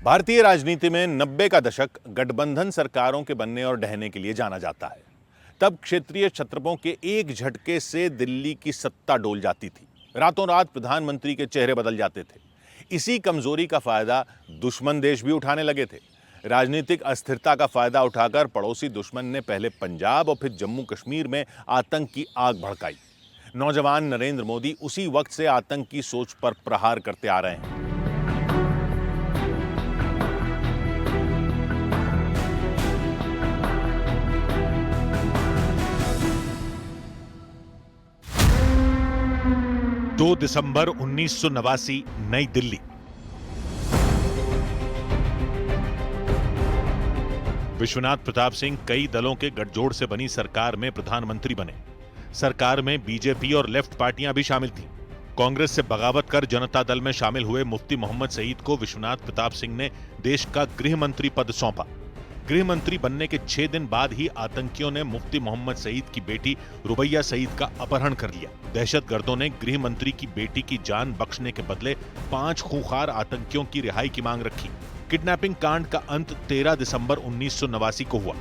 भारतीय राजनीति में 90 का दशक गठबंधन सरकारों के बनने और ढहने के लिए जाना जाता है। तब क्षेत्रीय छत्रपों के एक झटके से दिल्ली की सत्ता डोल जाती थी। रातों रात प्रधानमंत्री के चेहरे बदल जाते थे। इसी कमजोरी का फायदा दुश्मन देश भी उठाने लगे थे। राजनीतिक अस्थिरता का फायदा उठाकर पड़ोसी दुश्मन ने पहले पंजाब और फिर जम्मू कश्मीर में आतंक की आग भड़काई। नौजवान नरेंद्र मोदी उसी वक्त से आतंक की सोच पर प्रहार करते आ रहे हैं। दो दिसंबर 1989, नई दिल्ली। विश्वनाथ प्रताप सिंह कई दलों के गठजोड़ से बनी सरकार में प्रधानमंत्री बने। सरकार में बीजेपी और लेफ्ट पार्टियां भी शामिल थीं। कांग्रेस से बगावत कर जनता दल में शामिल हुए मुफ्ती मोहम्मद सईद को विश्वनाथ प्रताप सिंह ने देश का गृह मंत्री पद सौंपा। गृह मंत्री बनने के 6 दिन बाद ही आतंकियों ने मुफ्ती मोहम्मद सईद की बेटी रुबैया सईद का अपहरण कर लिया। दहशतगर्दों ने गृह मंत्री की बेटी की जान बख्शने के बदले 5 खूंखार आतंकियों की रिहाई की मांग रखी। किडनैपिंग कांड का अंत 13 दिसंबर 1989 को हुआ।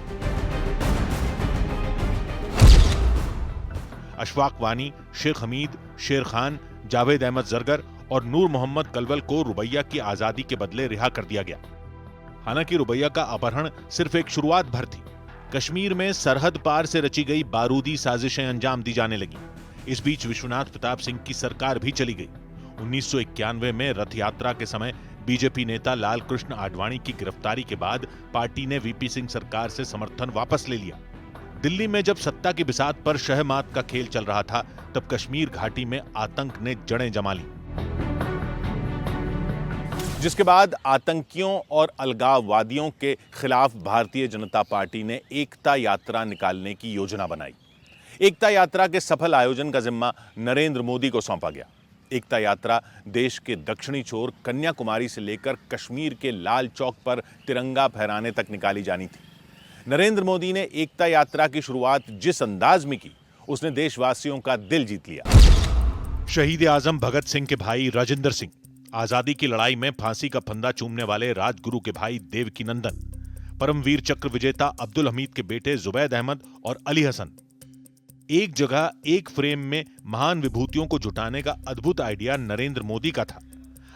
अशफाक वानी, शेख हमीद, शेर खान, जावेद अहमद जरगर और नूर मोहम्मद कलवल को रुबैया की आजादी के बदले रिहा कर दिया गया। हालांकि रुबैया का अपहरण सिर्फ एक शुरुआत भर थी। कश्मीर में सरहद पार से रची गई बारूदी साजिशें अंजाम दी जाने लगी। इस बीच विश्वनाथ प्रताप सिंह की सरकार भी चली गई। 1991 में रथ यात्रा के समय बीजेपी नेता लाल कृष्ण आडवाणी की गिरफ्तारी के बाद पार्टी ने वीपी सिंह सरकार से समर्थन वापस ले लिया। दिल्ली में जब सत्ता की बिसात पर शहमात का खेल चल रहा था, तब कश्मीर घाटी में आतंक ने जड़ें जमा ली, जिसके बाद आतंकियों और अलगाववादियों के खिलाफ भारतीय जनता पार्टी ने एकता यात्रा निकालने की योजना बनाई। एकता यात्रा के सफल आयोजन का जिम्मा नरेंद्र मोदी को सौंपा गया। एकता यात्रा देश के दक्षिणी छोर कन्याकुमारी से लेकर कश्मीर के लाल चौक पर तिरंगा फहराने तक निकाली जानी थी। नरेंद्र मोदी ने एकता यात्रा की शुरुआत जिस अंदाज में की, उसने देशवासियों का दिल जीत लिया। शहीद आजम भगत सिंह के भाई राजेंद्र सिंह, आजादी की लड़ाई में फांसी का फंदा चूमने वाले राजगुरु के भाई देवकी नंदन, परमवीर चक्र विजेता अब्दुल हमीद के बेटे जुबैद अहमद और अली हसन, एक जगह एक फ्रेम में महान विभूतियों को जुटाने का अद्भुत आइडिया नरेंद्र मोदी का था।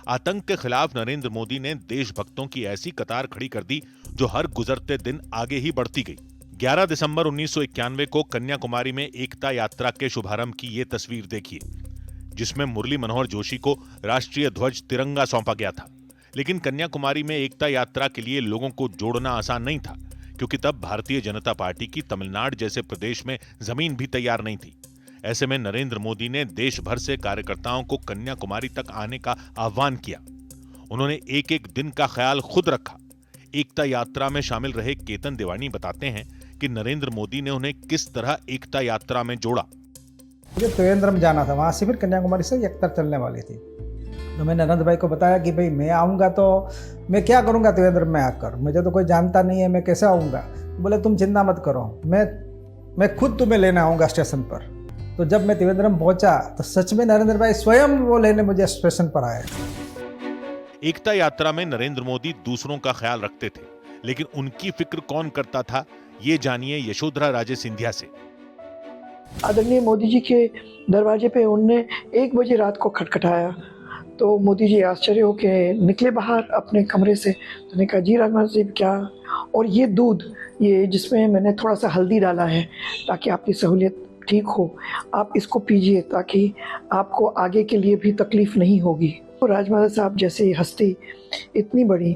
आतंक के खिलाफ नरेंद्र मोदी ने देशभक्तों की ऐसी कतार खड़ी कर दी जो हर गुजरते दिन आगे ही बढ़ती गई। 11 दिसंबर 1991 को कन्याकुमारी में एकता यात्रा के शुभारंभ की ये तस्वीर देखिए, जिसमें मुरली मनोहर जोशी को राष्ट्रीय ध्वज तिरंगा सौंपा गया था। लेकिन कन्याकुमारी में एकता यात्रा के लिए लोगों को जोड़ना आसान नहीं था, क्योंकि तब भारतीय जनता पार्टी की तमिलनाडु जैसे प्रदेश में जमीन भी तैयार नहीं थी। ऐसे में नरेंद्र मोदी ने देश भर से कार्यकर्ताओं को कन्याकुमारी तक आने का आह्वान किया। उन्होंने एक एक दिन का ख्याल खुद रखा। एकता यात्रा में शामिल रहे केतन देवानी बताते हैं कि नरेंद्र मोदी ने उन्हें किस तरह एकता यात्रा में जोड़ा। मुझे त्रिवेंद्रम में जाना था, वहाँ से फिर कन्याकुमारी से एकता चलने वाली थी। तो मैंने नरेंद्र भाई को बताया कि भाई मैं आऊँगा तो मैं क्या करूँगा त्रिवेंद्रम में आकर, मुझे तो कोई जानता नहीं है, मैं कैसे आऊँगा। बोले तुम चिंता मत करो, मैं खुद तुम्हें लेने आऊँगा स्टेशन पर। तो जब मैं त्रिवेंद्रम पहुँचा तो सच में नरेंद्र भाई स्वयं वो लेने मुझे स्टेशन पर आए। एकता यात्रा में नरेंद्र मोदी दूसरों का ख्याल रखते थे, लेकिन उनकी फिक्र कौन करता था, ये जानिए यशोधरा राजे सिंधिया से। आदरणीय मोदी जी के दरवाजे पे उनने 1 बजे रात को खटखटाया, तो मोदी जी आश्चर्य होके निकले बाहर अपने कमरे से। तो उन्होंने कहा, जी राजनाथ जी क्या, और ये दूध, ये जिसमें मैंने थोड़ा सा हल्दी डाला है ताकि आपकी सहूलियत ठीक हो, आप इसको पीजिए ताकि आपको आगे के लिए भी तकलीफ नहीं होगी। तो राजमाता साहब जैसे हस्ती इतनी बड़ी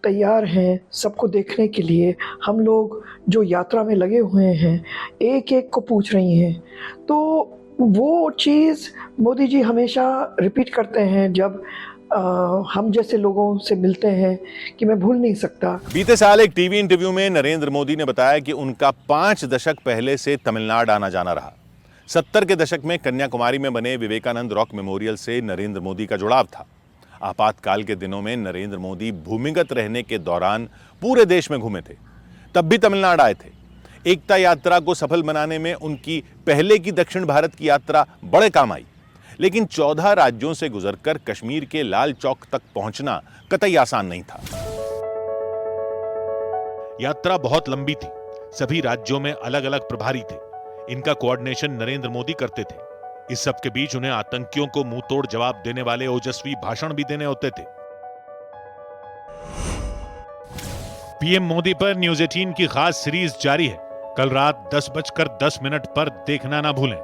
तैयार हैं सबको देखने के लिए। हम लोग जो यात्रा में लगे हुए हैं एक एक को पूछ रही हैं। तो वो चीज़ मोदी जी हमेशा रिपीट करते हैं जब हम जैसे लोगों से मिलते हैं कि मैं भूल नहीं सकता। बीते साल एक टीवी इंटरव्यू में नरेंद्र मोदी ने बताया कि उनका 5 दशक पहले से तमिलनाडु आना जाना रहा। 70 के दशक में कन्याकुमारी में बने विवेकानंद रॉक मेमोरियल से नरेंद्र मोदी का जुड़ाव था। आपातकाल के दिनों में नरेंद्र मोदी भूमिगत रहने के दौरान पूरे देश में घूमे थे, तब भी तमिलनाडु आए थे। एकता यात्रा को सफल बनाने में उनकी पहले की दक्षिण भारत की यात्रा बड़े काम आई। लेकिन 14 राज्यों से गुजरकर कश्मीर के लाल चौक तक पहुंचना कतई आसान नहीं था। यात्रा बहुत लंबी थी। सभी राज्यों में अलग अलग प्रभारी थे। इनका कोऑर्डिनेशन नरेंद्र मोदी करते थे। इस सब के बीच उन्हें आतंकियों को मुंह तोड़ जवाब देने वाले ओजस्वी भाषण भी देने होते थे। पीएम मोदी पर न्यूज 18 की खास सीरीज जारी है। कल रात 10:10 पर देखना ना भूलें।